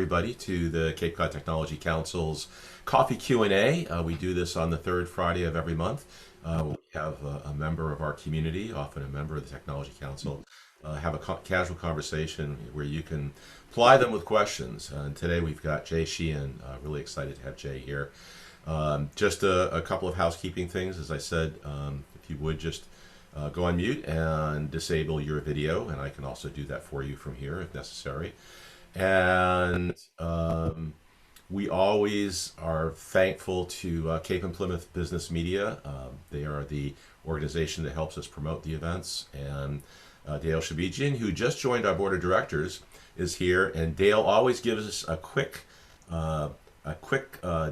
everybody to the Cape Cod Technology Council's Coffee Q&A. We do this on the third Friday of every month. We have a member of our community, often a member of the Technology Council, have a casual conversation where you can ply them with questions. And today we've got Jay Sheehan. Really excited to have Jay here. Just a couple of housekeeping things. As I said, if you would just go on mute and disable your video, and I can also do that for you from here if necessary. And we always are thankful to Cape and Plymouth Business Media. They are the organization that helps us promote the events. And Dale Shabijian, who just joined our board of directors, is here. And Dale always gives us a quick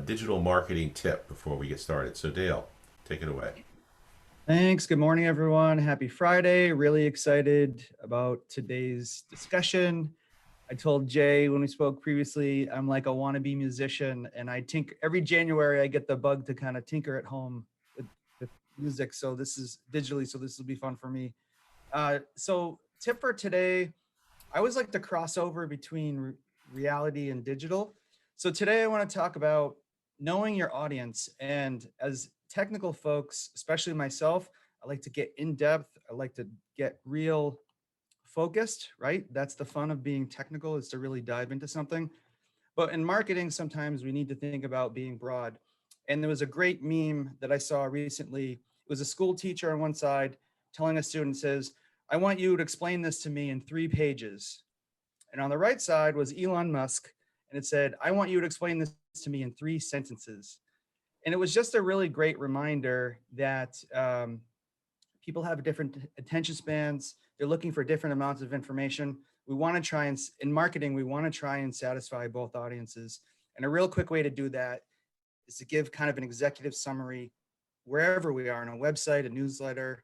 digital marketing tip before we get started. So Dale, take it away. Thanks. Good morning, everyone. Happy Friday. Really excited about today's discussion. I told Jay when we spoke previously, I'm like a wannabe musician, and I tinker every January. I get the bug to kind of tinker at home with music. So this is digitally, so this will be fun for me. So tip for today, I always like to cross over between reality and digital. So today I want to talk about knowing your audience. And as technical folks, especially myself, I like to get in depth. I like to get real focused, right? That's the fun of being technical, is to really dive into something. But in marketing, sometimes we need to think about being broad. And there was a great meme that I saw recently. It was a school teacher on one side telling a student, says, I want you to explain this to me in 3 pages. And on the right side was Elon Musk. And it said, I want you to explain this to me in 3 sentences. And it was just a really great reminder that people have different attention spans. They're looking for different amounts of information. We want to try and, in marketing, we want to try and satisfy both audiences. And a real quick way to do that is to give kind of an executive summary wherever we are, on a website, a newsletter,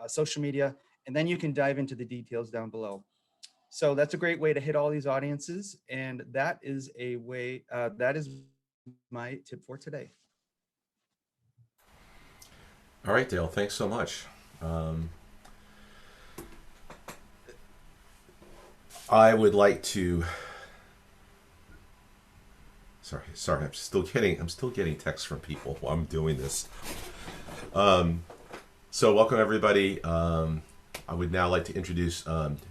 social media, and then you can dive into the details down below. So that's a great way to hit all these audiences. And that is a way, that is my tip for today. All right, Dale, thanks so much. I would like to. Sorry. I'm still getting texts from people while I'm doing this. So welcome everybody. I would now like to introduce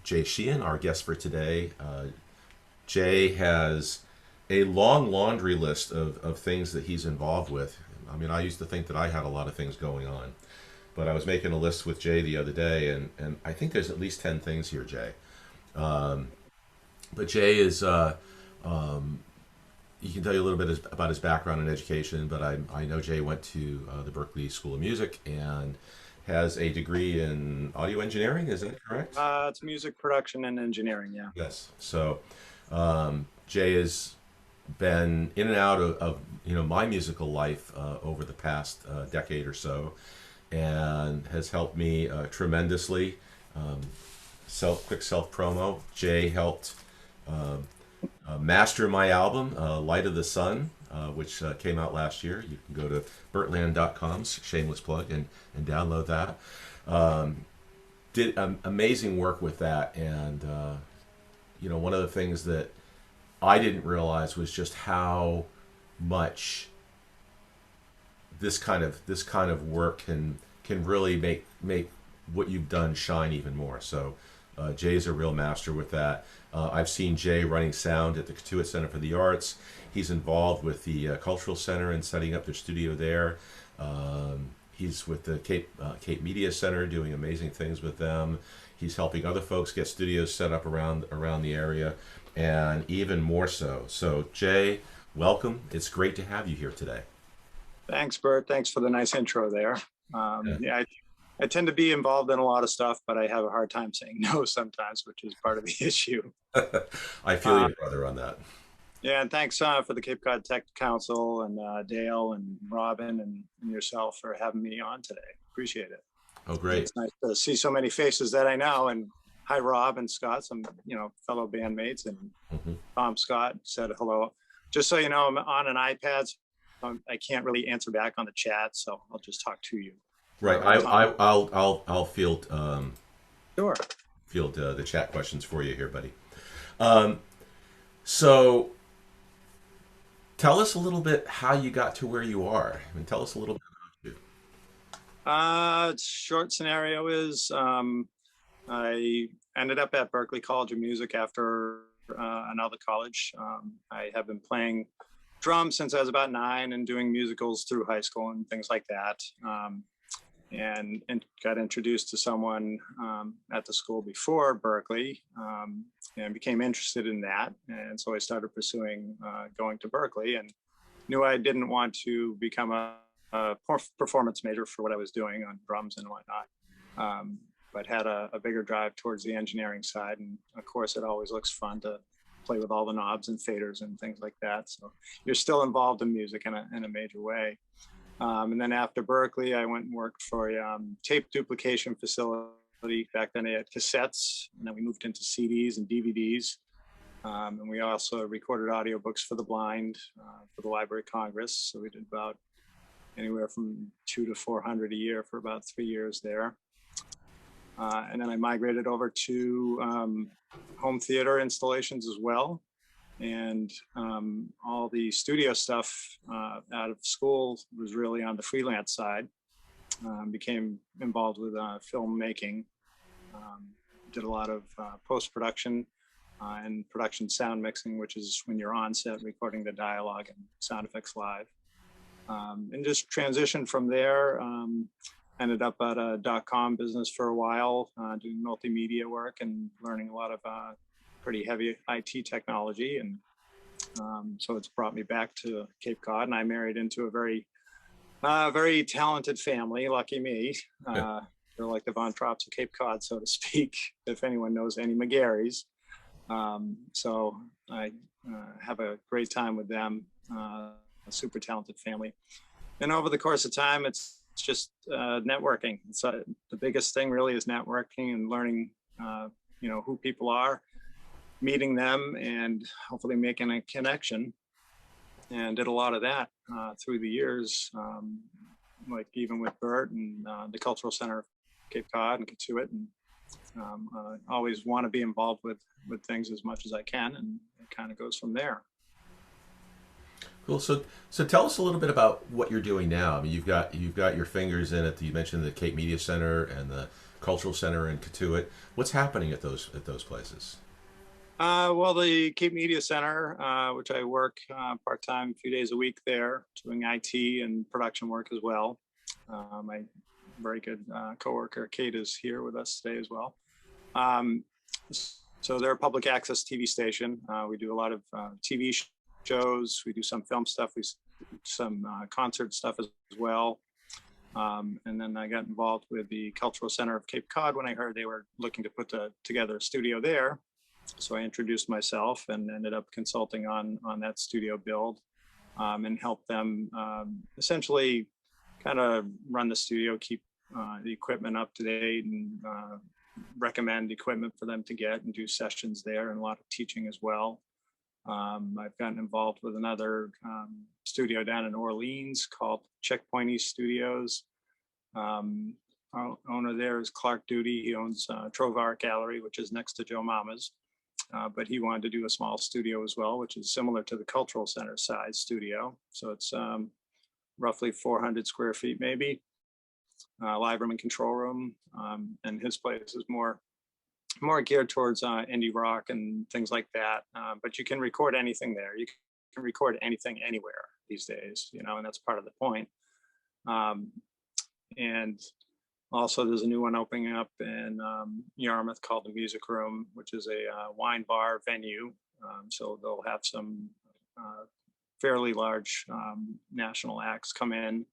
Jay Sheehan, our guest for today. Jay has a long laundry list of things that he's involved with. I mean, I used to think that I had a lot of things going on, but I was making a list with Jay the other day, and I think there's at least 10 things here, Jay. But Jay is, he can tell you a little bit about his background and education, but I know Jay went to the Berkeley School of Music and has a degree in audio engineering. Is that correct? It's music production and engineering, yeah. Yes. So Jay has been in and out of my musical life over the past decade or so, and has helped me tremendously. Quick self promo. Jay helped master my album, Light of the Sun, which came out last year. You can go to bertland.com's shameless plug and download that. Did amazing work with that, and one of the things that I didn't realize was just how much this kind of work can really make what you've done shine even more. So Jay's a real master with that. I've seen Jay running sound at the Katuitt Center for the Arts. He's involved with the Cultural Center and setting up their studio there. He's with the Cape Media Center doing amazing things with them. He's helping other folks get studios set up around the area, and even more so. So Jay, welcome. It's great to have you here today. Thanks, Bert. Thanks for the nice intro there. I tend to be involved in a lot of stuff, but I have a hard time saying no sometimes, which is part of the issue. I feel you, brother, on that. Yeah, and thanks for the Cape Cod Tech Council and Dale and Robin and yourself for having me on today. Appreciate it. Oh, great. It's nice to see so many faces that I know. And hi, Rob and Scott, some fellow bandmates, and Tom Scott said hello. Just so you know, I'm on an iPad, so I can't really answer back on the chat, so I'll just talk to you. Right. I'll field Sure. the chat questions for you here, buddy. So Tell us a little bit how you got to where you are. I mean, tell us a little bit about you. Short scenario is I ended up at Berklee College of Music after another college. I have been playing drums since I was about 9 and doing musicals through high school and things like that. And got introduced to someone at the school before Berklee, and became interested in that. And so I started pursuing going to Berklee, and knew I didn't want to become a performance major for what I was doing on drums and whatnot. But had a bigger drive towards the engineering side. And of course, it always looks fun to play with all the knobs and faders and things like that. So you're still involved in music in a major way. And then after Berklee, I went and worked for a tape duplication facility. Back then they had cassettes, and then we moved into CDs and DVDs. And we also recorded audiobooks for the blind for the Library of Congress. So we did about anywhere from 200 to 400 a year for about 3 years there. And then I migrated over to home theater installations as well. And all the studio stuff out of school was really on the freelance side. Became involved with filmmaking. Did a lot of post-production and production sound mixing, which is when you're on set recording the dialogue and sound effects live. And just transitioned from there. Ended up at a .com business for a while, doing multimedia work and learning a lot of pretty heavy IT technology. And so it's brought me back to Cape Cod, and I married into a very talented family. Lucky me. They're like the Von Tropps of Cape Cod, so to speak, if anyone knows any McGarry's. So I have a great time with them, a super talented family. And over the course of time, it's just networking. So the biggest thing really is networking and learning, who people are, meeting them, and hopefully making a connection. And did a lot of that through the years, like even with Bert and the Cultural Center of Cape Cod and Katuitt. And always want to be involved with things as much as I can, and it kind of goes from there. Cool. So tell us a little bit about what you're doing now. I mean, you've got your fingers in it. You mentioned the Cape Media Center and the Cultural Center in Katuitt. What's happening at those places? Well, the Cape Media Center, which I work part-time, a few days a week there, doing IT and production work as well. My very good coworker, Kate, is here with us today as well. So they're a public access TV station. We do a lot of TV shows. We do some film stuff. We do some concert stuff as well. And then I got involved with the Cultural Center of Cape Cod when I heard they were looking to put together a studio there. So I introduced myself and ended up consulting on that studio build, and helped them essentially kind of run the studio, keep the equipment up to date, and recommend equipment for them to get and do sessions there, and a lot of teaching as well. I've gotten involved with another studio down in Orleans called Checkpoint East Studios. Our owner there is Clark Duty. He owns Trove Art Gallery, which is next to Joe Mama's. But he wanted to do a small studio as well, which is similar to the Cultural Center size studio. So it's roughly 400 square feet, maybe. Live room and control room. And his place is more geared towards indie rock and things like that. But you can record anything there. You can record anything anywhere these days, and that's part of the point. And also, there's a new one opening up in Yarmouth called the Music Room, which is a wine bar venue. So they'll have some fairly large national acts come in,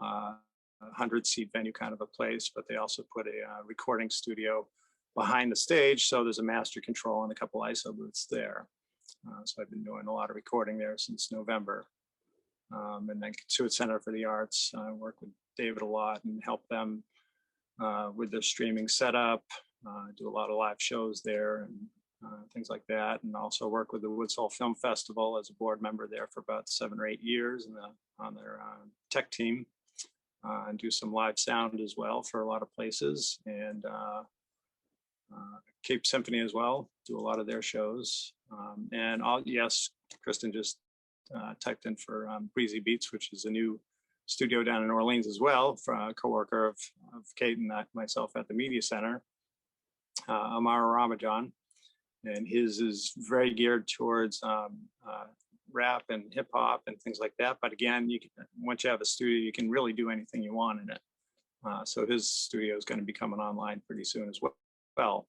100-seat venue kind of a place, but they also put a recording studio behind the stage. So there's a master control and a couple ISO booths there. So I've been doing a lot of recording there since November. And then Katuitt Center for the Arts, I work with David a lot and help them with their streaming setup, do a lot of live shows there and things like that. And also work with the Woods Hole Film Festival as a board member there for about 7 or 8 years on their tech team, and do some live sound as well for a lot of places. And Cape Symphony as well, do a lot of their shows. And yes, Kristen just typed in for Breezy Beats, which is a new studio down in Orleans as well, for a coworker of Kate and myself at the Media Center, Amara Ramajan. And his is very geared towards rap and hip hop and things like that. But again, once you have a studio, you can really do anything you want in it. So his studio is going to be coming online pretty soon as well.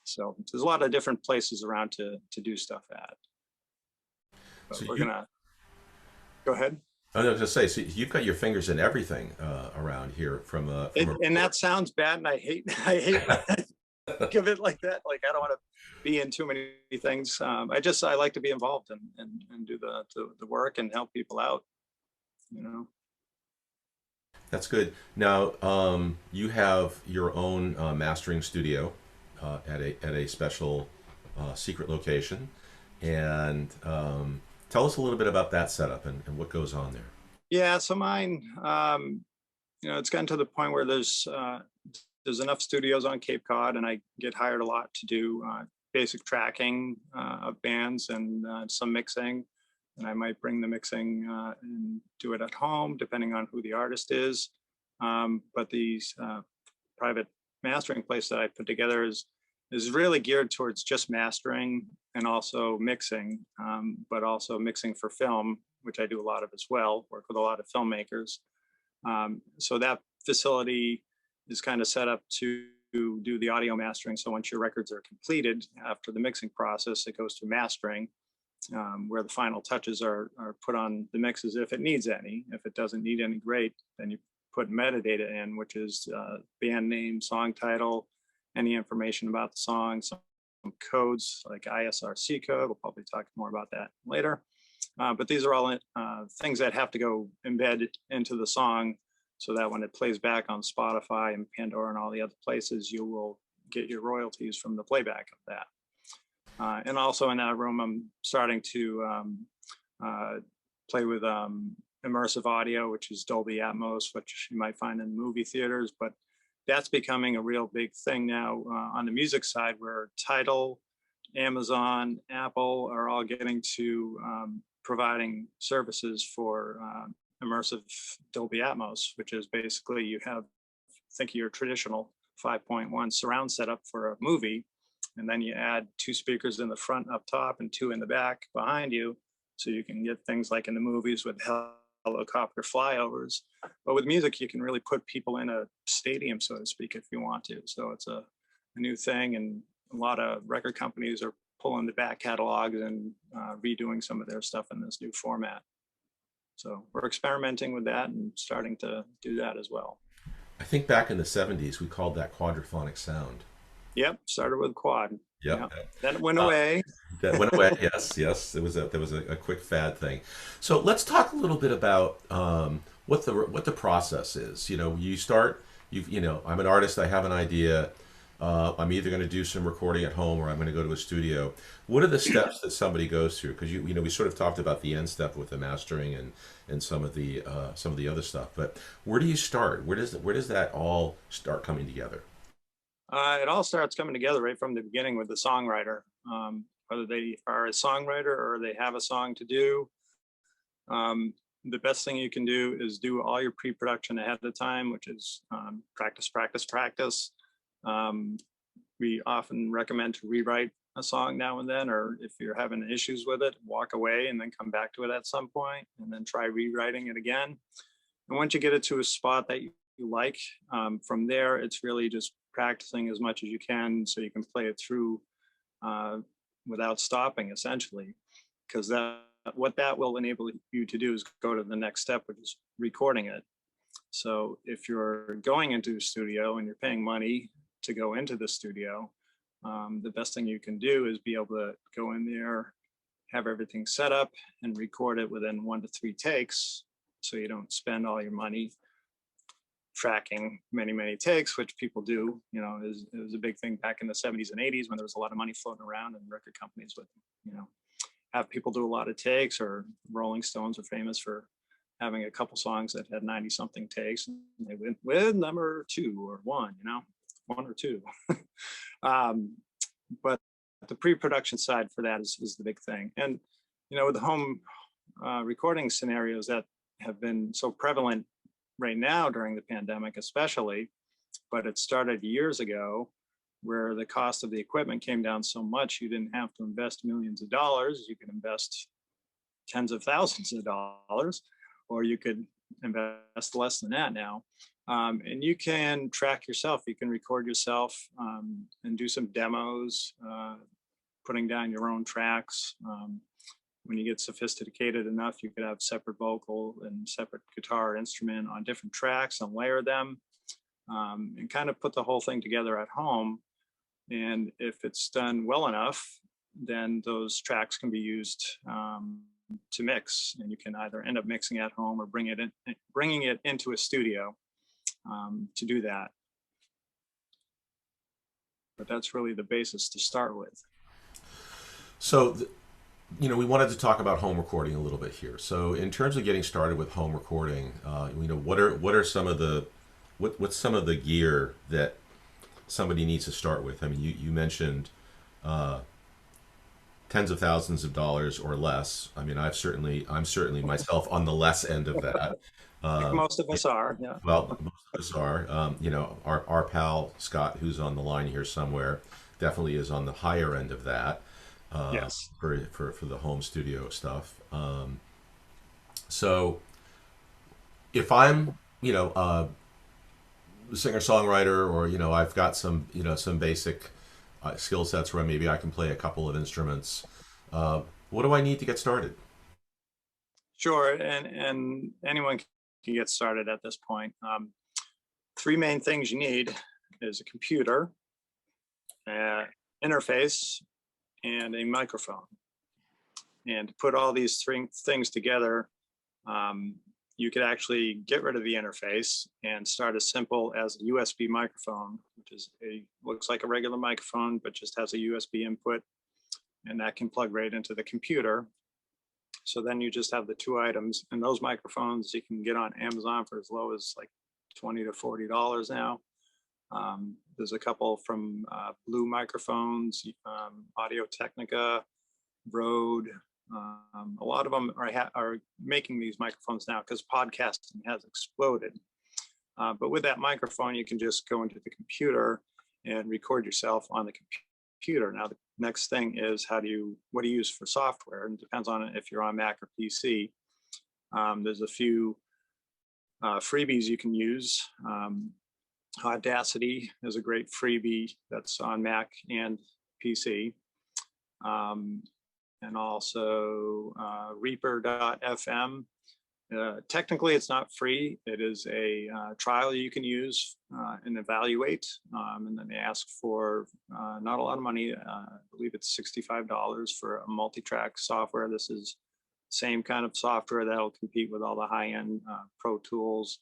So there's a lot of different places around to do stuff at. But So we're gonna go ahead. I was going to say, so you've got your fingers in everything around here And that sounds bad, and I hate give it like that. Like, I don't want to be in too many things. I like to be involved and do the work and help people out. You know. That's good. Now, you have your own mastering studio at a special secret location, and tell us a little bit about that setup and what goes on there. Yeah, so mine, it's gotten to the point where there's enough studios on Cape Cod, and I get hired a lot to do basic tracking of bands and some mixing. And I might bring the mixing and do it at home, depending on who the artist is. But these private mastering place that I put together is really geared towards just mastering and also mixing, but also mixing for film, which I do a lot of as well, work with a lot of filmmakers. So that facility is kind of set up to do the audio mastering. So once your records are completed, after the mixing process, it goes to mastering, where the final touches are put on the mixes if it needs any. If it doesn't need any, great, then you put metadata in, which is band name, song title, any information about the song, some codes like ISRC code. We'll probably talk more about that later. But these are all things that have to go embed into the song, so that when it plays back on Spotify and Pandora and all the other places, you will get your royalties from the playback of that. And also in that room, I'm starting to play with immersive audio, which is Dolby Atmos, which you might find in movie theaters. But that's becoming a real big thing now on the music side, where Tidal, Amazon, Apple are all getting to providing services for immersive Dolby Atmos, which is basically you have, think of your traditional 5.1 surround setup for a movie, and then you add 2 speakers in the front up top and 2 in the back behind you, so you can get things like in the movies with helicopter flyovers. But with music, you can really put people in a stadium, so to speak, if you want to. So it's a new thing, and a lot of record companies are pulling the back catalogs and redoing some of their stuff in this new format. So we're experimenting with that and starting to do that as well. I think back in the 70s, we called that quadraphonic sound. Yep, started with quad. Yep. Then it went away. That went away. Yes. There was a quick fad thing. So let's talk a little bit about what the process is. You start. I'm an artist. I have an idea. I'm either going to do some recording at home or I'm going to go to a studio. What are the steps that somebody goes through? Because we sort of talked about the end step with the mastering and some of the other stuff. But where do you start? Where does that all start coming together? It all starts coming together right from the beginning with the songwriter, whether they are a songwriter or they have a song to do. The best thing you can do is do all your pre-production ahead of time, which is practice, practice, practice. We often recommend to rewrite a song now and then, or if you're having issues with it, walk away and then come back to it at some point and then try rewriting it again. And once you get it to a spot that you like, from there, it's really just practicing as much as you can so you can play it through without stopping, essentially, because what that will enable you to do is go to the next step, which is recording it. So if you're going into a studio and you're paying money to go into the studio, the best thing you can do is be able to go in there, have everything set up and record it within 1 to 3 takes, so you don't spend all your money tracking many takes, which people do. It was a big thing back in the 70s and 80s when there was a lot of money floating around, and record companies would have people do a lot of takes, or Rolling Stones are famous for having a couple songs that had 90 something takes, and they went with number 2 or 1, 1 or 2. But the pre-production side for that is the big thing. And with the home recording scenarios that have been so prevalent right now during the pandemic, especially, but it started years ago where the cost of the equipment came down so much you didn't have to invest millions of dollars. You could invest tens of thousands of dollars, or you could invest less than that now. And you can track yourself. You can record yourself and do some demos, putting down your own tracks. When you get sophisticated enough, you could have separate vocal and separate guitar instrument on different tracks and layer them, and kind of put the whole thing together at home. And if it's done well enough, then those tracks can be used to mix, and you can either end up mixing at home or bringing it into a studio to do that. But that's really the basis to start with. So, we wanted to talk about home recording a little bit here. So, in terms of getting started with home recording, what are some of the what's some of the gear that somebody needs to start with? I mean, you mentioned tens of thousands of dollars or less. I mean, I'm certainly myself on the less end of that. Most of us are, yeah. Well, most of us are. Our pal Scott, who's on the line here somewhere, definitely is on the higher end of that. Yes. For the home studio stuff. So if I'm, a singer-songwriter, or, I've got some, some basic skill sets where maybe I can play a couple of instruments. What do I need to get started? Sure, and anyone can get started at this point. Three main things you need is a computer, interface, and a microphone. And to put all these three things together, you could actually get rid of the interface and start as simple as a USB microphone, which looks like a regular microphone, but just has a USB input, and that can plug right into the computer. So then you just have the two items, and those microphones you can get on Amazon for as low as like $20 to $40 now. There's a couple from Blue Microphones, Audio Technica, Rode. A lot of them are making these microphones now because podcasting has exploded. But with that microphone, you can just go into the computer and record yourself on the computer. Now, the next thing is what do you use for software? And it depends on if you're on Mac or PC. There's a few freebies you can use. Audacity is a great freebie that's on Mac and PC. And also Reaper.fm. Technically, it's not free. It is a trial you can use and evaluate. And then they ask for not a lot of money. I believe it's $65 for a multi-track software. This is same kind of software that'll compete with all the high-end Pro Tools,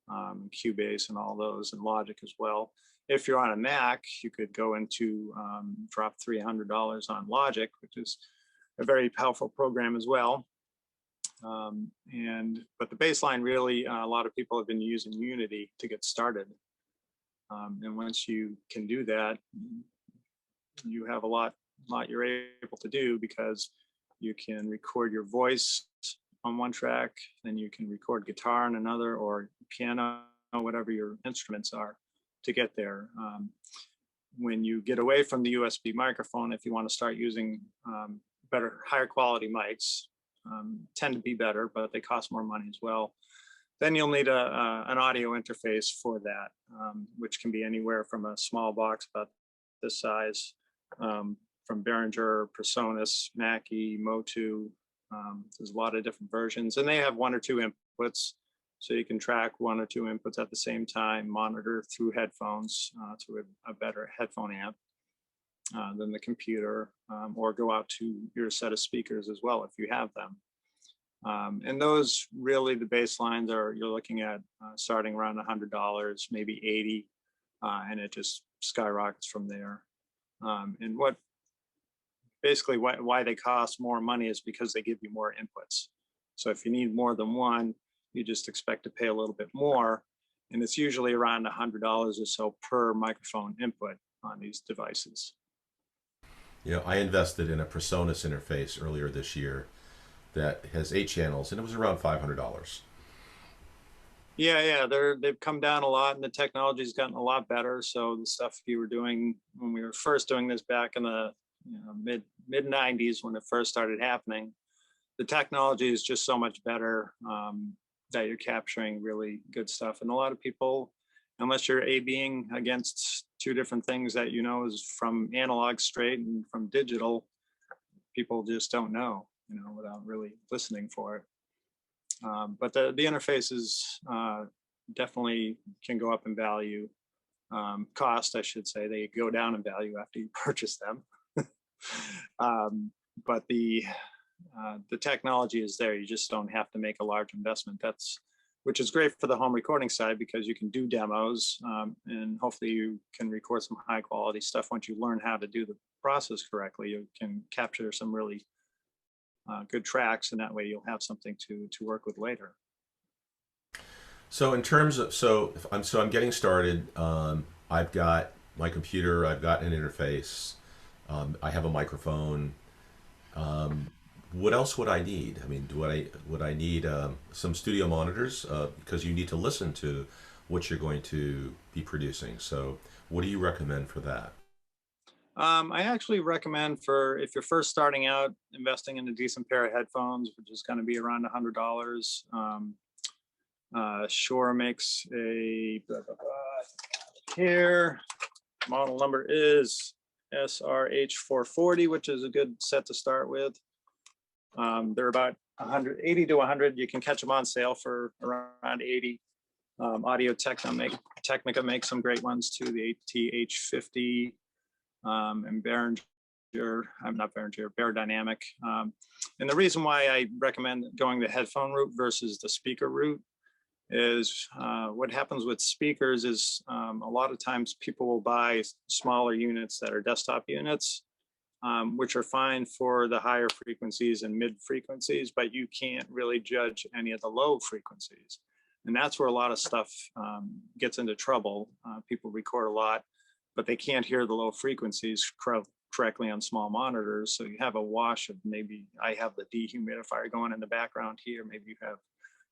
Cubase, and all those, and Logic as well. If you're on a Mac, you could go into drop $300 on Logic, which is a very powerful program as well. But the baseline really, a lot of people have been using Unity to get started. And once you can do that, you have a lot you're able to do, because you can record your voice on one track, then you can record guitar on another, or piano, whatever your instruments are, to get there. When you get away from the USB microphone, if you want to start using higher quality mics, tend to be better, but they cost more money as well. Then you'll need an audio interface for that, which can be anywhere from a small box about this size, from Behringer, Presonus, Mackie, Motu. There's a lot of different versions, and they have one or two inputs, so you can track one or two inputs at the same time, monitor through headphones to a better headphone amp than the computer, or go out to your set of speakers as well if you have them. And those really, the baselines you're looking at starting around $100, maybe $80, and it just skyrockets from there. And why they cost more money is because they give you more inputs. So if you need more than one, you just expect to pay a little bit more. And it's usually around $100 or so per microphone input on these devices. I invested in a Presonus interface earlier this year, that has 8 channels, and it was around $500. Yeah, they've come down a lot, and the technology's gotten a lot better. So the stuff you were doing when we were first doing this back in the mid 90s, when it first started happening, the technology is just so much better, that you're capturing really good stuff. And a lot of people, unless you're A/Bing against two different things that is from analog straight and from digital, people just don't know, without really listening for it. But the interfaces definitely can go up in value. Cost, I should say, they go down in value after you purchase them. But the technology is there. You just don't have to make a large investment. Which is great for the home recording side, because you can do demos, and hopefully you can record some high quality stuff. Once you learn how to do the process correctly, you can capture some really good tracks, and that way you'll have something to work with later. So in terms of I'm getting started. I've got my computer. I've got an interface. I have a microphone. What else would I need? I mean, would I need some studio monitors, because you need to listen to what you're going to be producing. So what do you recommend for that? I actually recommend, for if you're first starting out, investing in a decent pair of headphones, which is going to be around $100. Shure makes a here. Model number is SRH440, which is a good set to start with. They're about 180 to 100. You can catch them on sale for around 80. Audio Technica makes some great ones too. The AT-H50 and Beyerdynamic. And the reason why I recommend going the headphone route versus the speaker route is what happens with speakers is a lot of times people will buy smaller units that are desktop units, which are fine for the higher frequencies and mid frequencies, but you can't really judge any of the low frequencies. And that's where a lot of stuff gets into trouble. People record a lot, but they can't hear the low frequencies correctly on small monitors. So you have a wash of, maybe I have the dehumidifier going in the background here. Maybe you have,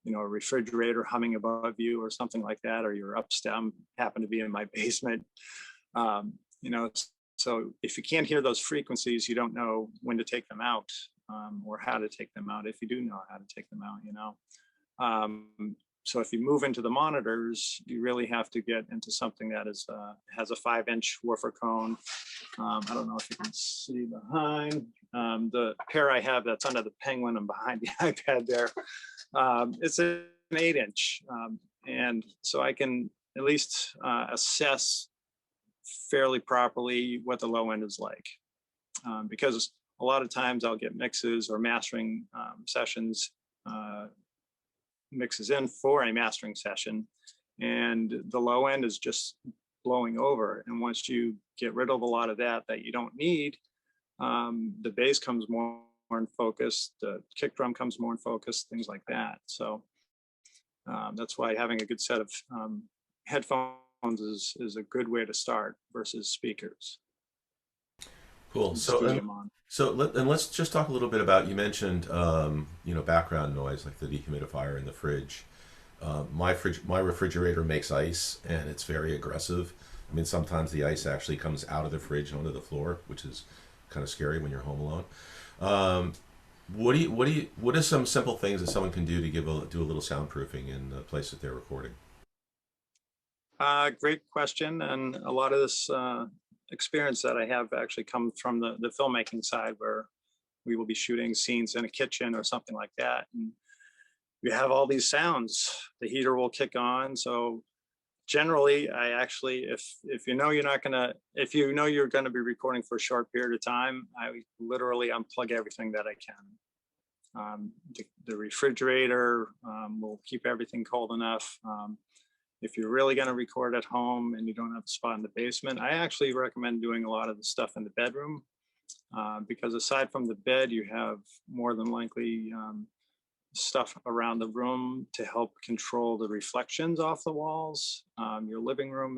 a refrigerator humming above you or something like that, or your up stem happened to be in my basement. So if you can't hear those frequencies, you don't know when to take them out, or how to take them out, if you do know how to take them out, So if you move into the monitors, you really have to get into something that is has a 5-inch woofer cone. I don't know if you can see behind. The pair I have that's under the Penguin and behind the iPad there, it's an 8-inch. And so I can at least assess fairly properly what the low end is like. Because a lot of times I'll get mixes or mastering sessions, mixes in for a mastering session, and the low end is just blowing over. And once you get rid of a lot of that you don't need, the bass comes more in focus, the kick drum comes more in focus, things like that. So that's why having a good set of headphones is a good way to start versus speakers. Cool. Let's just talk a little bit about, you mentioned, background noise like the dehumidifier in the fridge. My refrigerator makes ice, and it's very aggressive. I mean, sometimes the ice actually comes out of the fridge onto the floor, which is kind of scary when you're home alone. What are some simple things that someone can do to do a little soundproofing in the place that they're recording? Great question. And a lot of this experience that I have actually comes from the filmmaking side, where we will be shooting scenes in a kitchen or something like that. And we have all these sounds, the heater will kick on. So generally, I actually, if you know you're going to be recording for a short period of time, I literally unplug everything that I can. The refrigerator will keep everything cold enough. If you're really going to record at home and you don't have a spot in the basement, I actually recommend doing a lot of the stuff in the bedroom, because aside from the bed, you have more than likely stuff around the room to help control the reflections off the walls. Your living room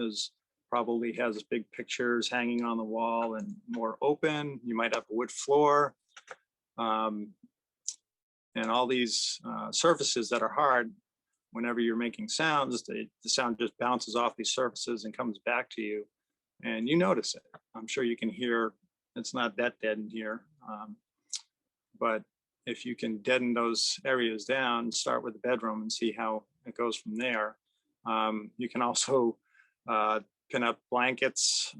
probably has big pictures hanging on the wall and more open. You might have a wood floor. And all these surfaces that are hard, whenever you're making sounds, the sound just bounces off these surfaces and comes back to you, and you notice it. I'm sure you can hear it's not that dead in here, but if you can deaden those areas down, start with the bedroom and see how it goes from there. You can also pin up blankets,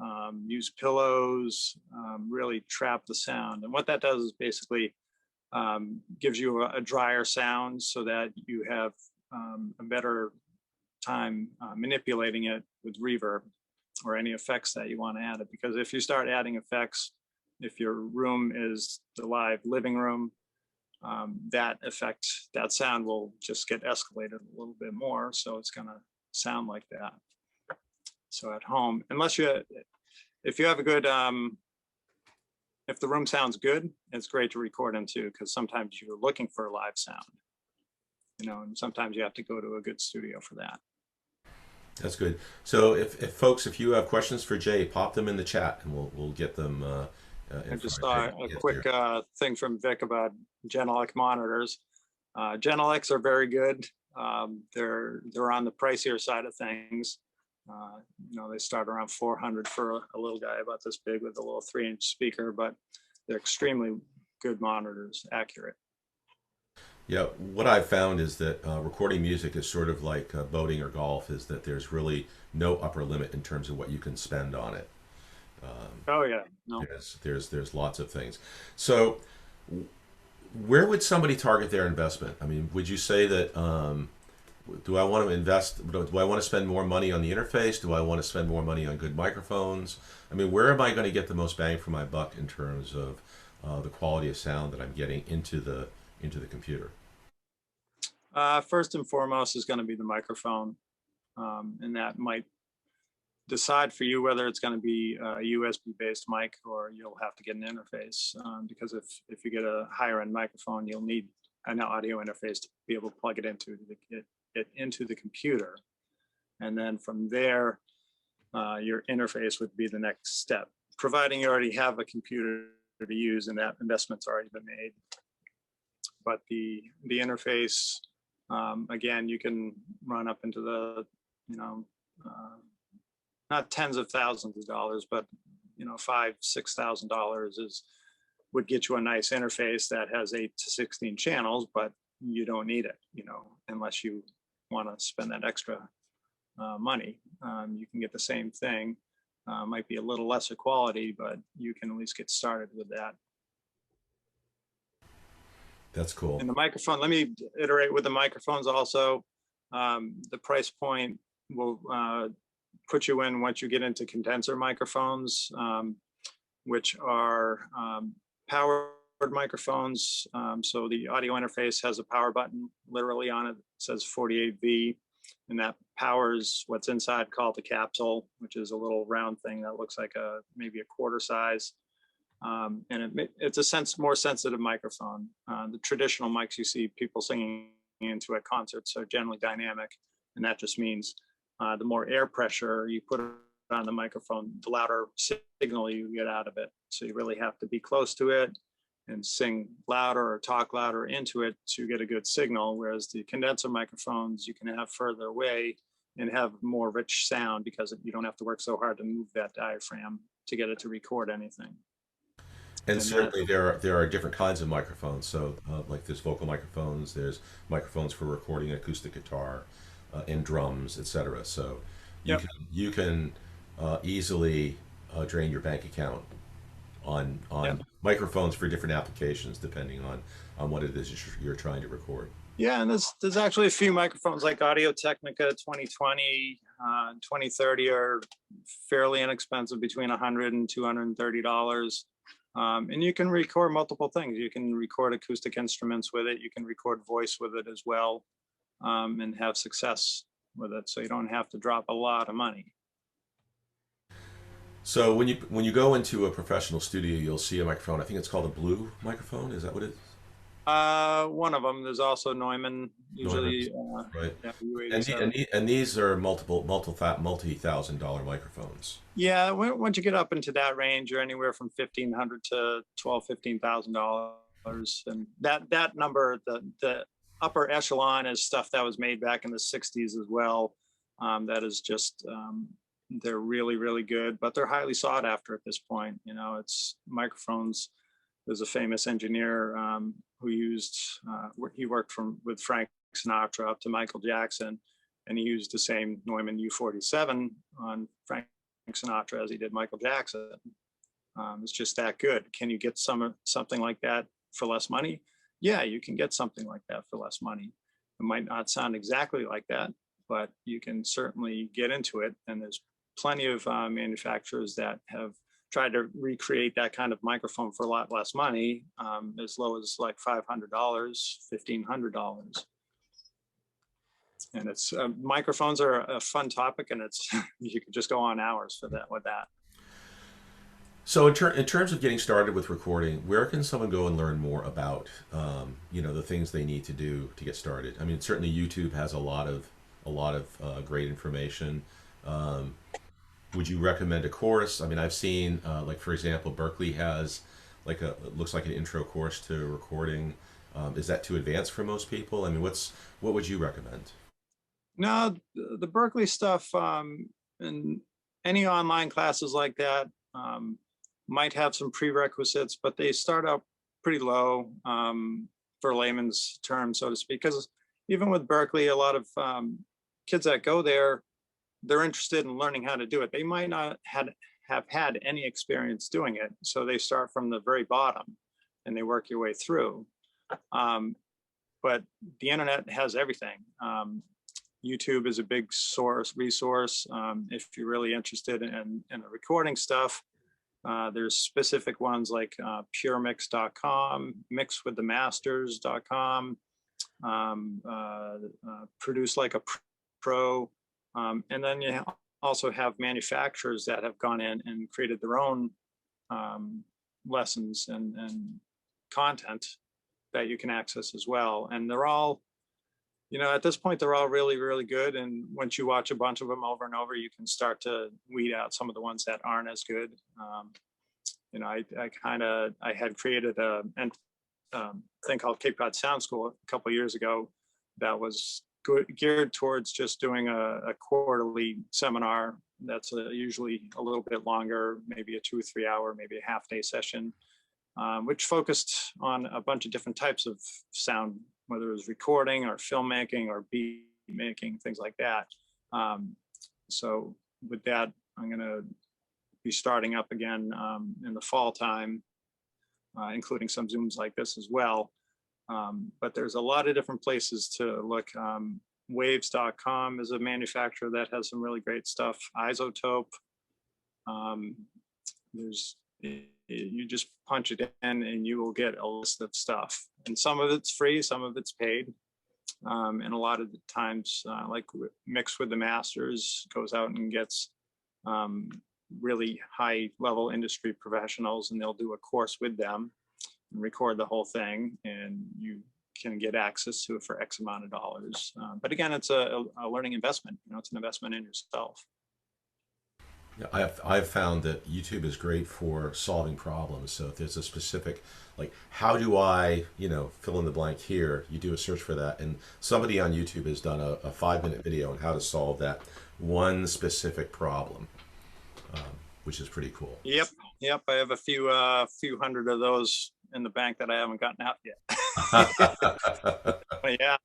use pillows, really trap the sound. And what that does is basically gives you a drier sound so that you have a better time manipulating it with reverb or any effects that you want to add it. Because if you start adding effects, if your room is the live living room, that sound will just get escalated a little bit more. So it's going to sound like that. So at home, if you have a good, if the room sounds good, it's great to record into, because sometimes you're looking for a live sound, and sometimes you have to go to a good studio for that. That's good. So if you have questions for Jay, pop them in the chat and we'll get them. I just saw a quick thing from Vic about Genelec monitors. Genelecs are very good. They're on the pricier side of things. They start around 400 for a little guy about this big with a little 3-inch speaker, but they're extremely good monitors, accurate. Yeah, what I've found is that recording music is sort of like boating or golf, is that there's really no upper limit in terms of what you can spend on it. Oh yeah, no. There's lots of things. So where would somebody target their investment? I mean, would you say that do I want to invest? Do I want to spend more money on the interface? Do I want to spend more money on good microphones? I mean, where am I going to get the most bang for my buck in terms of the quality of sound that I'm getting into the computer? First and foremost is going to be the microphone, and that might decide for you whether it's going to be a USB-based mic or you'll have to get an interface. Because if you get a higher end microphone, you'll need an audio interface to be able to plug it into the computer, and then from there, your interface would be the next step, providing you already have a computer to use and that investment's already been made. But the interface, again, you can run up into the, not tens of thousands of dollars, but $5,000-6,000 would get you a nice interface that has 8 to 16 channels, but you don't need it, unless you want to spend that extra money. You can get the same thing, might be a little lesser quality, but you can at least get started with that. That's cool. And the microphone, let me iterate with the microphones also. The price point will put you in once you get into condenser microphones, which are powered microphones. So the audio interface has a power button literally on it. It says 48V, and that powers what's inside called the capsule, which is a little round thing that looks like maybe a quarter size. And it's a more sensitive microphone. The traditional mics you see people singing into at concerts are generally dynamic, and that just means the more air pressure you put on the microphone, the louder signal you get out of it. So you really have to be close to it and sing louder or talk louder into it to get a good signal. Whereas the condenser microphones, you can have further away and have more rich sound because you don't have to work so hard to move that diaphragm to get it to record anything. And certainly there are different kinds of microphones. So like there's vocal microphones, there's microphones for recording acoustic guitar and drums, etc. So you can easily drain your bank account on microphones for different applications depending on what it is you're trying to record. Yeah, and there's actually a few microphones like Audio-Technica 2020, 2030 are fairly inexpensive, between $100 and $230. And you can record multiple things. You can record acoustic instruments with it. You can record voice with it as well, and have success with it. So you don't have to drop a lot of money. So when you go into a professional studio, you'll see a microphone. I think it's called a blue microphone. Is that what it is? One of them. There's also Neumann, usually. Right. Yeah, and these are multi-$1,000 microphones. Yeah, once you get up into that range, you're anywhere from $1,500 to $12,000-$15,000. And that number, the upper echelon, is stuff that was made back in the 60s as well. That is just, they're really, really good, but they're highly sought after at this point. You know, it's microphones. There's a famous engineer who used, he worked with Frank Sinatra up to Michael Jackson, and he used the same Neumann U47 on Frank Sinatra as he did Michael Jackson. It's just that good. Can you get something like that for less money? Yeah, you can get something like that for less money. It might not sound exactly like that, but you can certainly get into it. And there's plenty of manufacturers that have tried to recreate that kind of microphone for a lot less money, as low as like $500, $1,500. And it's microphones are a fun topic, and it's you could just go on hours for that with that. So in terms of getting started with recording, where can someone go and learn more about, the things they need to do to get started? I mean, certainly YouTube has a lot of great information. Would you recommend a course? I mean, I've seen, like for example, Berkeley has it looks like an intro course to recording. Is that too advanced for most people? I mean, what would you recommend? No, the Berkeley stuff and any online classes like that might have some prerequisites, but they start out pretty low for layman's terms, so to speak. Because even with Berkeley, a lot of kids that go there, they're interested in learning how to do it. They might not have had any experience doing it, so they start from the very bottom and they work your way through. But the internet has everything. YouTube is a big resource. If you're really interested in the recording stuff, there's specific ones like puremix.com, mixwiththemasters.com, produce like a pro. And then you also have manufacturers that have gone in and created their own lessons and content that you can access as well. And they're all, at this point, they're all really, really good. And once you watch a bunch of them over and over, you can start to weed out some of the ones that aren't as good. I had created a thing called Cape Cod Sound School a couple of years ago that was geared towards just doing a quarterly seminar that's usually a little bit longer, maybe a 2 or 3 hour, maybe a half-day session, which focused on a bunch of different types of sound, whether it was recording or filmmaking or beat making, things like that. So with that, I'm going to be starting up again in the fall time, including some Zooms like this as well. But there's a lot of different places to look. Waves.com is a manufacturer that has some really great stuff. Isotope. You just punch it in and you will get a list of stuff. And some of it's free, some of it's paid. And a lot of the times, like Mix with the Masters goes out and gets really high level industry professionals, and they'll do a course with them and record the whole thing, and you can get access to it for X amount of dollars. But again, it's a learning investment. It's an investment in yourself. Yeah, I've found that YouTube is great for solving problems. So if there's a specific, like, how do I, fill in the blank here, you do a search for that. And somebody on YouTube has done a 5-minute video on how to solve that one specific problem, which is pretty cool. Yep. I have a few hundred of those in the bank that I haven't gotten out yet. But yeah,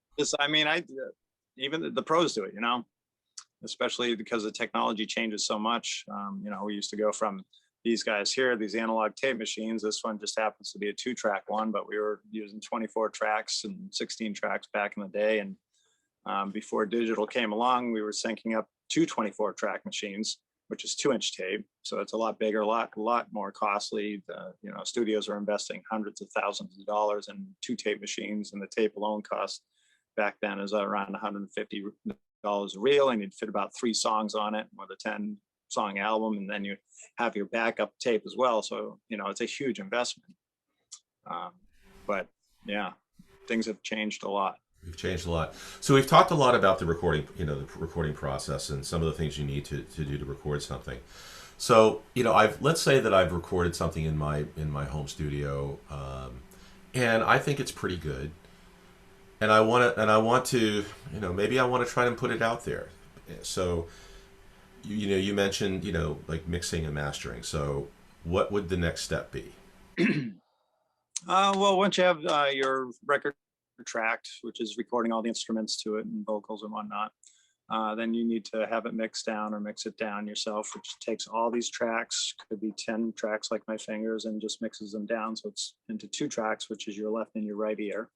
even the pros do it, especially because the technology changes so much. We used to go from these guys here, these analog tape machines. This one just happens to be a 2-track one, but we were using 24 tracks and 16 tracks back in the day. And before digital came along, we were syncing up 2 24-track machines, which is 2-inch tape. So it's a lot bigger, a lot more costly. Studios are investing hundreds of thousands of dollars in 2 tape machines, and the tape alone cost back then is around $150 a reel, and you'd fit about 3 songs on it with a 10-song album, and then you have your backup tape as well. So it's a huge investment. But yeah, things have changed a lot. We've changed a lot. So we've talked a lot about the recording, the recording process and some of the things you need to do to record something. So let's say that I've recorded something in my home studio, and I think it's pretty good. And I want to, you know, maybe I want to try and put it out there. So, you know, you mentioned, you know, like mixing and mastering. So, what would the next step be? Well, once you have your record tracked, which is recording all the instruments to it and vocals and whatnot, then you need to have it mixed down or mix it down yourself, which takes all these tracks, could be 10 tracks like my fingers, and just mixes them down. So it's into 2 tracks, which is your left and your right ear,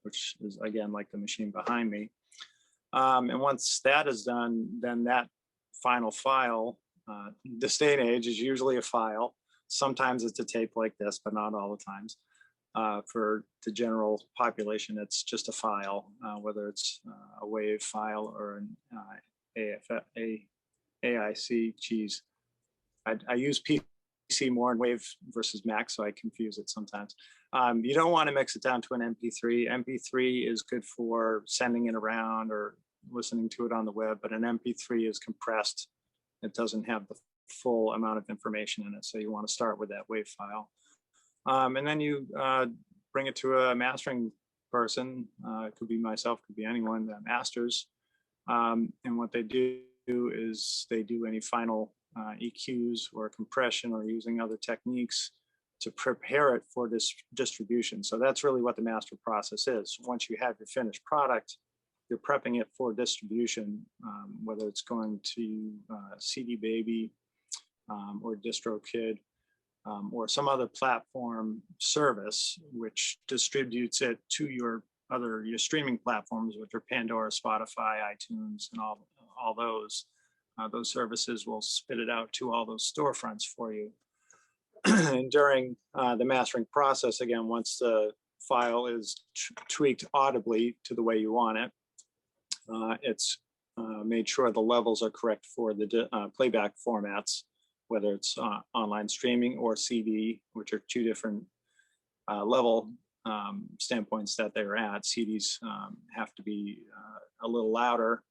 which is again like the machine behind me. And once that is done, then that final file, this day and age, is usually a file. Sometimes it's a tape like this, but not all the times. For the general population, it's just a file, whether it's a WAV file or an AIC. Geez, I use PC more in WAV versus Mac, so I confuse it sometimes. You don't want to mix it down to an MP3. MP3 is good for sending it around or listening to it on the web, but an MP3 is compressed. It doesn't have the full amount of information in it, so you want to start with that WAV file. And then you bring it to a mastering person. It could be myself, could be anyone that masters. And what they do is they do any final EQs or compression or using other techniques to prepare it for this distribution. So that's really what the master process is. Once you have your finished product, you're prepping it for distribution, whether it's going to CD Baby or DistroKid, or some other platform service which distributes it to your streaming platforms, which are Pandora, Spotify, iTunes, and all those. Those services will spit it out to all those storefronts for you. And during the mastering process, again, once the file is tweaked audibly to the way you want it, it's made sure the levels are correct for the playback formats, whether it's online streaming or CD, which are 2 different level standpoints that they're at. CDs have to be a little louder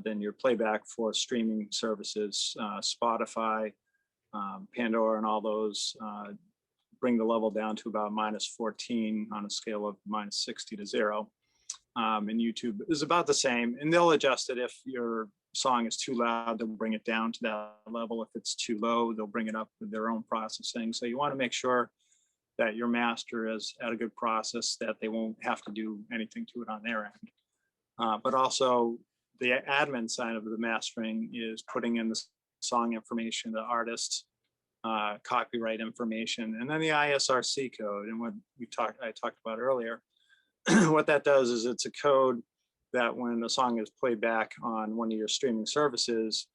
than your playback for streaming services. Spotify, Pandora, and all those bring the level down to about -14 on a scale of -60 to 0. And YouTube is about the same, and they'll adjust it. If your song is too loud, they'll bring it down to that level. If it's too low, they'll bring it up with their own processing. So you want to make sure that your master is at a good process, that they won't have to do anything to it on their end. But also the admin side of the mastering is putting in the song information, the artist, copyright information, and then the ISRC code. And what I talked about earlier, what that does is it's a code that when a song is played back on one of your streaming services,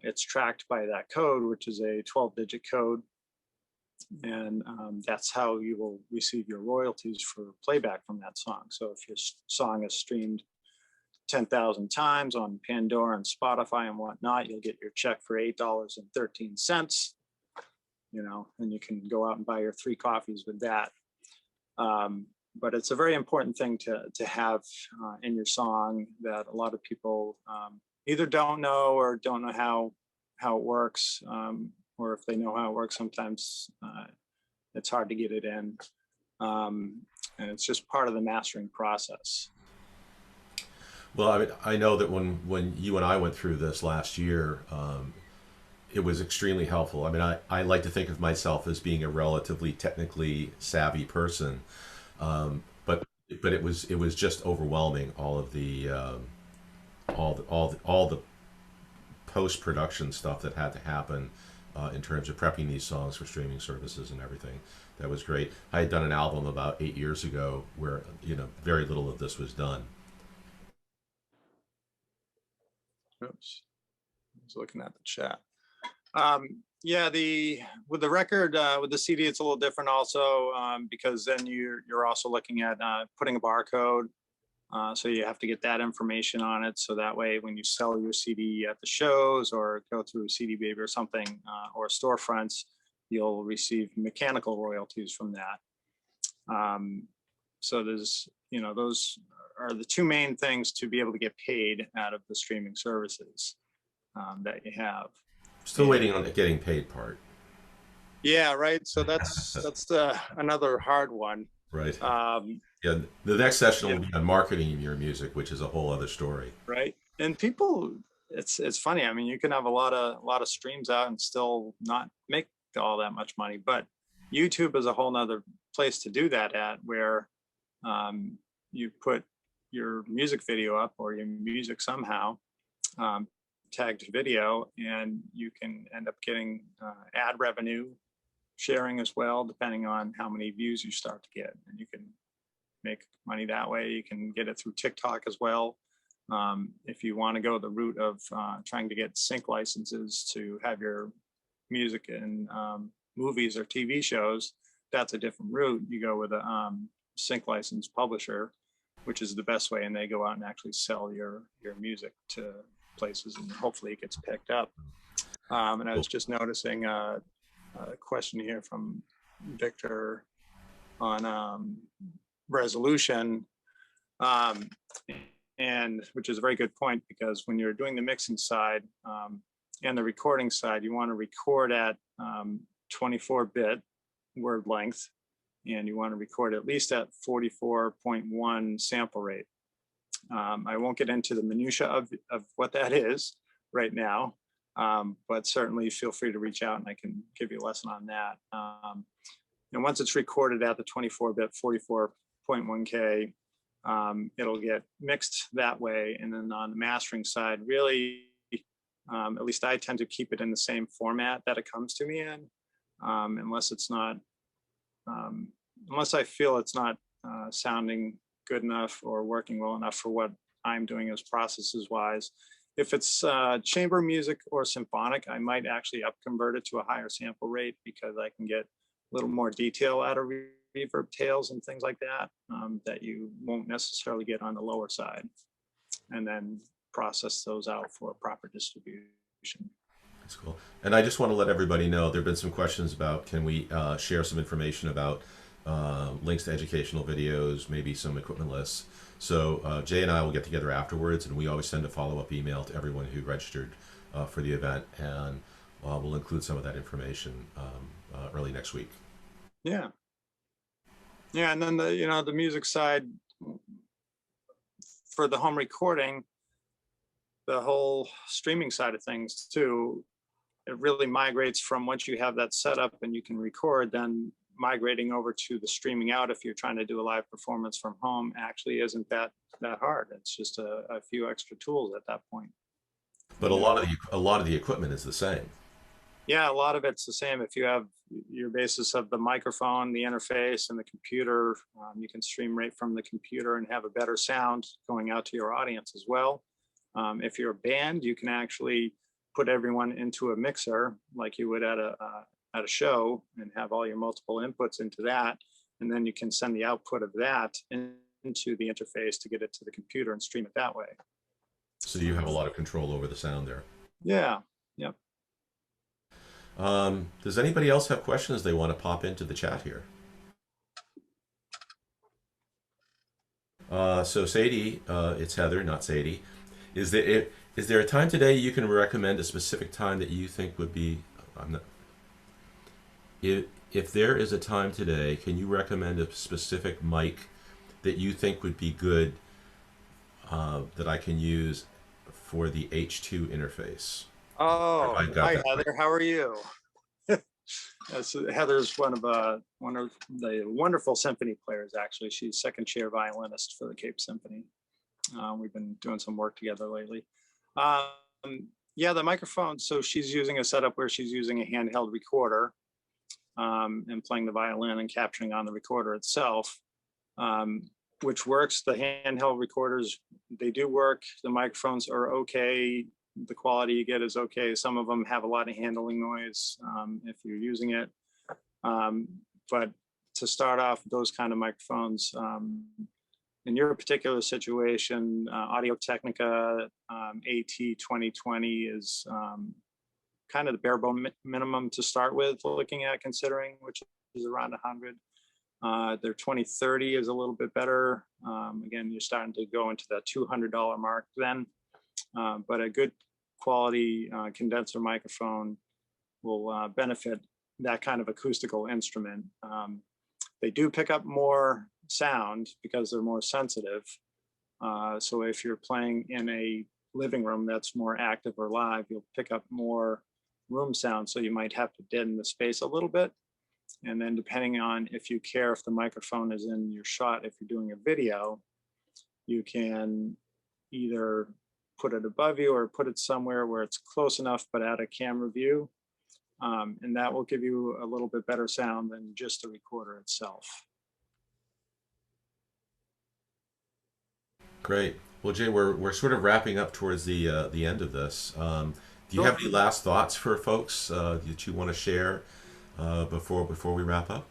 it's tracked by that code, which is a 12-digit code. And that's how you will receive your royalties for playback from that song. So if your song is streamed 10,000 times on Pandora and Spotify and whatnot, you'll get your check for $8.13, you know, and you can go out and buy your 3 coffees with that. But it's a very important thing to have in your song that a lot of people either don't know or don't know how it works, or if they know how it works, sometimes it's hard to get it in. And it's just part of the mastering process. Well, I mean, I know that when you and I went through this last year, it was extremely helpful. I mean, I like to think of myself as being a relatively technically savvy person. But it was just overwhelming, all of the all the post-production stuff that had to happen in terms of prepping these songs for streaming services and everything. That was great. I had done an album about 8 years ago where, you know, very little of this was done. Oops, I was looking at the chat. Yeah, with the record, with the CD, it's a little different also, because then you're also looking at putting a barcode. So you have to get that information on it. So that way, when you sell your CD at the shows or go through CD Baby or something, or storefronts, you'll receive mechanical royalties from that. So there's, you know, those are the 2 main things to be able to get paid out of the streaming services that you have. Still waiting on the getting paid part. Yeah, right. So that's another hard one. Right. Um, Yeah. The next session yeah, will be on marketing your music, which is a whole other story. right. And people, it's funny. I mean, you can have a lot of streams out and still not make all that much money, but YouTube is a whole nother place to do that at, where um, you put your music video up or your music somehow, um, tagged video, and you can end up getting ad revenue sharing as well, depending on how many views you start to get. And you can make money that way. You can get it through TikTok as well. If you want to go the route of trying to get sync licenses to have your music in movies or TV shows, that's a different route. You go with a sync license publisher, which is the best way, and they go out and actually sell your music to places, and hopefully it gets picked up. And I was just noticing a question here from Victor on resolution, um, and which is a very good point, because when you're doing the mixing side and the recording side, you want to record at 24-bit word length, and you want to record at least at 44.1 sample rate. I won't get into the minutia of what that is right now, but certainly feel free to reach out and I can give you a lesson on that. And once it's recorded at the 24-bit 44.1K, it'll get mixed that way. And then on the mastering side, really, at least I tend to keep it in the same format that it comes to me in, unless it's not, unless I feel it's not sounding good enough or working well enough for what I'm doing as processes wise. If it's chamber music or symphonic, I might actually convert it to a higher sample rate, because I can get a little more detail out of reverb tails and things like that, that you won't necessarily get on the lower side, and then process those out for proper distribution. That's cool. And I just want to let everybody know there have been some questions about, can we share some information about links to educational videos, maybe some equipment lists. So Jay and I will get together afterwards, and we always send a follow-up email to everyone who registered for the event, and we'll include some of that information early next week. Yeah. Yeah, and then the music side for the home recording, the whole streaming side of things too, it really migrates from, once you have that set up and you can record, then migrating over to the streaming out, if you're trying to do a live performance from home, actually isn't that hard. It's just a few extra tools at that point. But a lot of the equipment is the same. Yeah, a lot of it's the same. If you have your basis of the microphone, the interface, and the computer, you can stream right from the computer and have a better sound going out to your audience as well. If you're a band, you can actually put everyone into a mixer like you would at a show, and have all your multiple inputs into that, and then you can send the output of that into the interface to get it to the computer and stream it that way. So you have a lot of control over the sound there. Yeah. Yep. Does anybody else have questions they want to pop into the chat here? So Sadie, it's Heather, not Sadie. Is there a time today you can recommend a specific time that you think would be? If there is a time today, can you recommend a specific mic that you think would be good, that I can use for the H2 interface? Oh, hi Heather, right. how are you? Yes, Heather's one of the wonderful symphony players. Actually, she's second chair violinist for the Cape Symphony. We've been doing some work together lately. Yeah, the microphone. So she's using a setup where she's using a handheld recorder, and playing the violin and capturing on the recorder itself, which works. The handheld recorders, they do work. The microphones are okay. The quality you get is okay. Some of them have a lot of handling noise if you're using it. But to start off, those kind of microphones, in your particular situation, Audio Technica AT2020 is kind of the bare bone minimum to start with, looking at, considering, which is around 100. Their 2030 is a little bit better. Again, you're starting to go into the $200 mark then. But a good quality condenser microphone will benefit that kind of acoustical instrument. They do pick up more sound because they're more sensitive. So if you're playing in a living room that's more active or live, you'll pick up more room sound. So you might have to deaden the space a little bit. And then depending on if you care if the microphone is in your shot, if you're doing a video, you can either put it above you or put it somewhere where it's close enough but out of camera view. And that will give you a little bit better sound than just the recorder itself. Great. Well, Jay, we're sort of wrapping up towards the end of this. Do you have any last thoughts for folks that you want to share before we wrap up?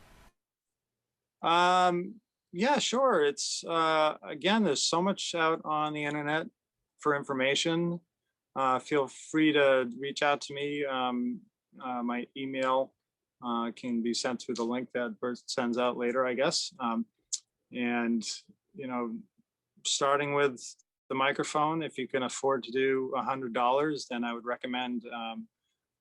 Yeah, sure. It's again, there's so much out on the internet for information. Feel free to reach out to me. My email can be sent through the link that Bert sends out later, I guess. And you know, starting with the microphone, if you can afford to do $100, then I would recommend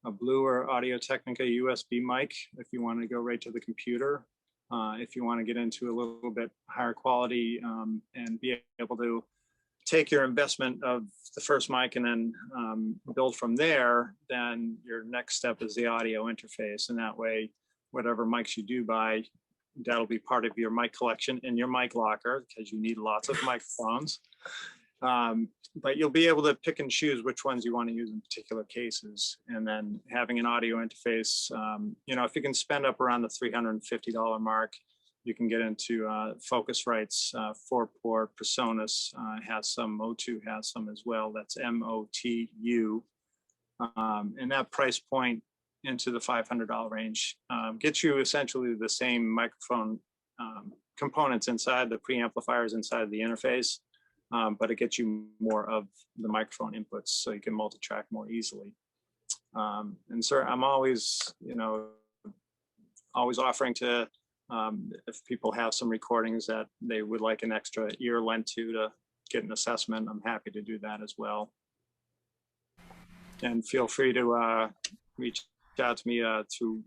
a Blue or Audio-Technica USB mic if you want to go right to the computer. If you want to get into a little bit higher quality and be able to take your investment of the first mic and then build from there, then your next step is the audio interface. And that way, whatever mics you do buy, that'll be part of your mic collection in your mic locker, because you need lots of microphones. But you'll be able to pick and choose which ones you want to use in particular cases. And then having an audio interface, you know, if you can spend up around the $350 mark, you can get into Focusrite's 4-port PreSonus has some, Motu has some as well. That's MOTU. And that price point into the $500 range gets you essentially the same microphone components inside, the preamplifiers inside the interface, but it gets you more of the microphone inputs, so you can multi-track more easily. And sir, I'm always, you know, always offering to, if people have some recordings that they would like an extra ear lent to get an assessment, I'm happy to do that as well. And feel free to reach out to me through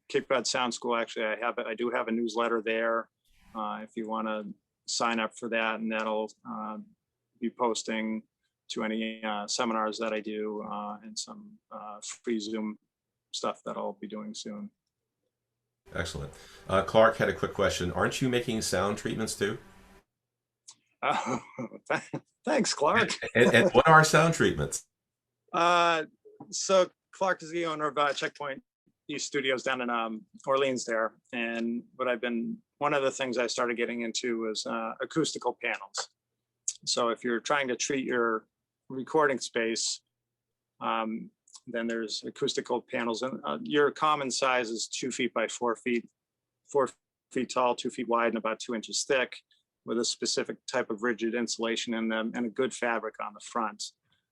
Cape Cod Sound School. Actually, I do have a newsletter there if you want to sign up for that, and that'll be posting to any seminars that I do and some free Zoom stuff that I'll be doing soon. Excellent. Clark had a quick question. Aren't you making sound treatments too? Thanks, Clark. And what are sound treatments? So Clark is the owner of Checkpoint East Studios down in Orleans there. And one of the things I started getting into was acoustical panels. So if you're trying to treat your recording space, then there's acoustical panels. And your common size is 2 feet by 4 feet, 4 feet tall, 2 feet wide, and about 2 inches thick, with a specific type of rigid insulation in them and a good fabric on the front.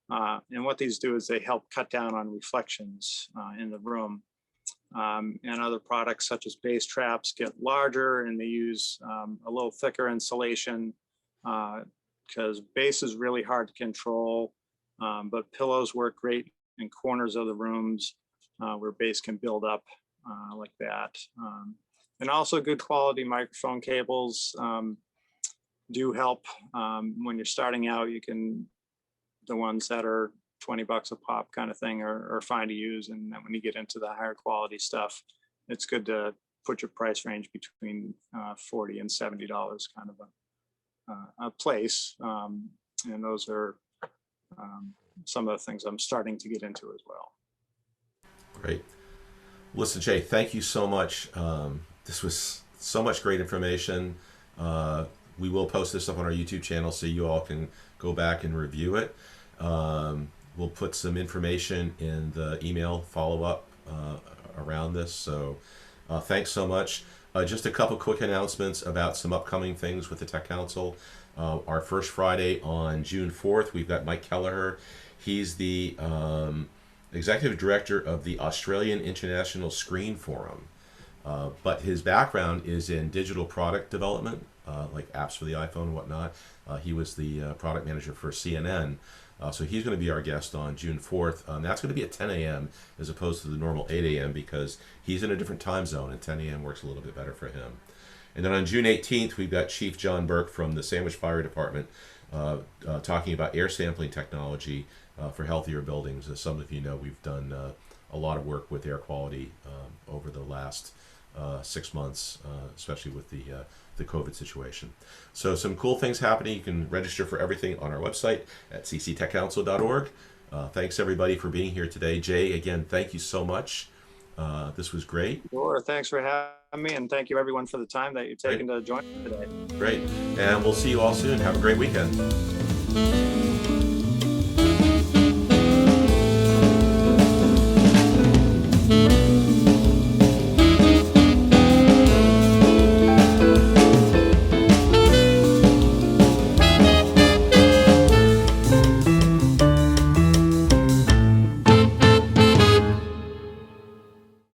And what these do is they help cut down on reflections in the room. And other products such as bass traps get larger, and they use a little thicker insulation because bass is really hard to control, but pillows work great in corners of the rooms where bass can build up like that. And also good quality microphone cables do help. When you're starting out, the ones that are 20 bucks a pop kind of thing are fine to use. And then when you get into the higher quality stuff, it's good to put your price range between $40 and $70 kind of a place. And those are some of the things I'm starting to get into as well. Great. Listen, Jay, thank you so much. This was so much great information. We will post this up on our YouTube channel so you all can go back and review it. We'll put some information in the email follow-up around this. So thanks so much. Just a couple quick announcements about some upcoming things with the Tech Council. Our first Friday on June 4th, we've got Mike Kelleher. He's the executive director of the Australian International Screen Forum. But his background is in digital product development, like apps for the iPhone and whatnot. He was the product manager for CNN. So he's going to be our guest on June 4th. That's going to be at 10 a.m. as opposed to the normal 8 a.m. because he's in a different time zone, and 10 a.m. works a little bit better for him. And then on June 18th, we've got Chief John Burke from the Sandwich Fire Department talking about air sampling technology for healthier buildings. As some of you know, we've done a lot of work with air quality over the last 6 months, especially with the COVID situation. So some cool things happening. You can register for everything on our website at cctechcouncil.org. Thanks everybody for being here today. Jay, again, thank you so much. This was great. Sure. Thanks for having me, and thank you everyone for the time that you've taken to join me today. Great. And we'll see you all soon. Have a great weekend.